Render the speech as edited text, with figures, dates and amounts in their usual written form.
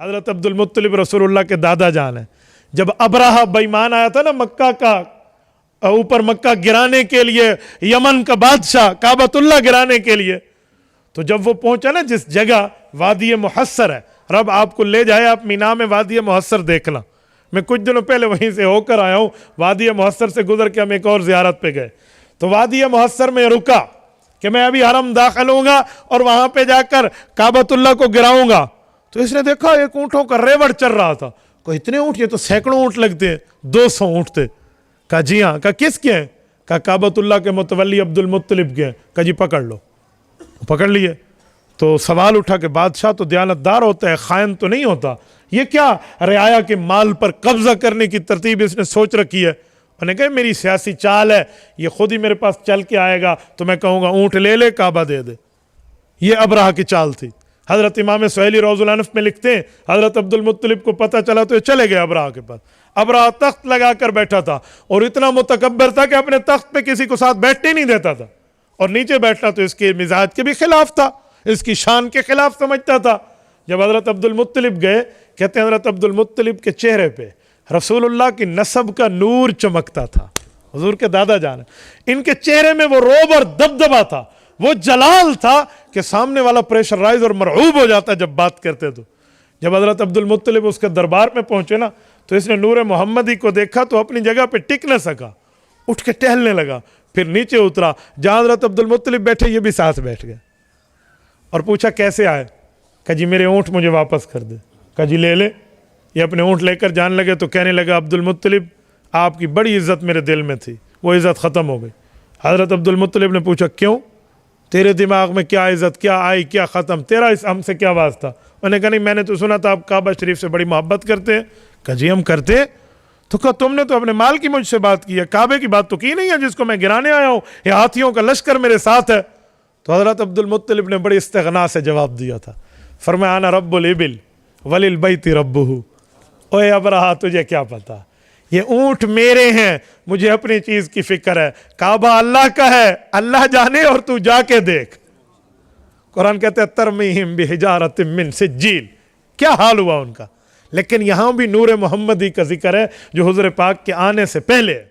حضرت عبد المطلب رسول اللہ کے دادا جان ہیں. جب ابرہہ بےمان آیا تھا نا مکہ کا اوپر مکہ گرانے کے لیے، یمن کا بادشاہ کعبۃ اللہ گرانے کے لیے، تو جب وہ پہنچا نا جس جگہ وادی محصر ہے، رب آپ کو لے جائے، آپ مینا میں وادی محصر دیکھنا. میں کچھ دنوں پہلے وہیں سے ہو کر آیا ہوں، وادی محصر سے گزر کے ہم ایک اور زیارت پہ گئے. تو وادی محصر میں رکا کہ میں ابھی حرم داخل ہوں گا اور وہاں پہ جا کر کعبۃ اللہ کو گراؤں گا. تو اس نے دیکھا ایک اونٹوں کا ریوڑ چل رہا تھا. کوئی اتنے اونٹ، یہ تو سینکڑوں اونٹ لگتے ہیں. 200 اونٹ تھے. کہا جی ہاں. کہا کس کے ہیں؟ کہا کعبۃ اللہ کے متولی عبد المطلب کے ہیں. کہا جی پکڑ لو. پکڑ لیے. تو سوال اٹھا کہ بادشاہ تو دیانتدار ہوتا ہے، خائن تو نہیں ہوتا، یہ کیا رعایا کے مال پر قبضہ کرنے کی ترتیب اس نے سوچ رکھی ہے؟ انہوں نے کہا میری سیاسی چال ہے، یہ خود ہی میرے پاس چل کے آئے گا تو میں کہوں گا اونٹ لے لے، کعبہ دے دے. یہ ابرہہ کی چال تھی. حضرت امام سہیلی روض الانف میں لکھتے ہیں حضرت عبد المطلب کو پتہ چلا تو یہ چلے گئے ابرہہ کے پاس. ابرہہ تخت لگا کر بیٹھا تھا اور اتنا متکبر تھا کہ اپنے تخت پہ کسی کو ساتھ بیٹھنے نہیں دیتا تھا، اور نیچے بیٹھنا تو اس کے مزاج کے بھی خلاف تھا، اس کی شان کے خلاف سمجھتا تھا. جب حضرت عبد المطلب گئے، کہتے ہیں حضرت عبد المطلب کے چہرے پہ رسول اللہ کی نسب کا نور چمکتا تھا. حضور کے دادا جان ہیں، ان کے چہرے میں وہ روب اور دبدبا تھا، وہ جلال تھا کہ سامنے والا پریشرائز اور مرعوب ہو جاتا جب بات کرتے. تو جب حضرت عبد المطلب اس کے دربار میں پہنچے نا تو اس نے نور محمدی کو دیکھا تو اپنی جگہ پہ ٹک نہ سکا، اٹھ کے ٹہلنے لگا. پھر نیچے اترا، جہاں حضرت عبد المطلب بیٹھے یہ بھی ساتھ بیٹھ گئے اور پوچھا کیسے آئے؟ کہا جی میرے اونٹ مجھے واپس کر دے. کہا جی لے لے. یہ اپنے اونٹ لے کر جان لگے تو کہنے لگا عبد المطلب آپ کی بڑی عزت میرے دل میں تھی، وہ عزت ختم ہو گئی. حضرت عبد المطلب نے پوچھا کیوں؟ تیرے دماغ میں کیا عزت، کیا آئی، کیا ختم، تیرا اس ہم سے کیا واسطہ؟ انہوں نے کہا نہیں، میں نے تو سنا تھا آپ کعبہ شریف سے بڑی محبت کرتے ہیں. کہا جی ہم کرتے. تو کہا تم نے تو اپنے مال کی مجھ سے بات کی ہے، کعبے کی بات تو کی نہیں ہے جس کو میں گرانے آیا ہوں، یہ ہاتھیوں کا لشکر میرے ساتھ ہے. تو حضرت عبد المطلب نے بڑی استغنا سے جواب دیا تھا، فرمایا انا رب الابل وللبیت ربہ. اوے ابرہہ تجھے کیا پتا، یہ اونٹ میرے ہیں، مجھے اپنی چیز کی فکر ہے، کعبہ اللہ کا ہے، اللہ جانے اور تو جا کے دیکھ. قرآن کہتے ہیں ترمیہم بحجارۃ من سجیل. کیا حال ہوا ان کا. لیکن یہاں بھی نور محمدی کا ذکر ہے جو حضور پاک کے آنے سے پہلے ہے.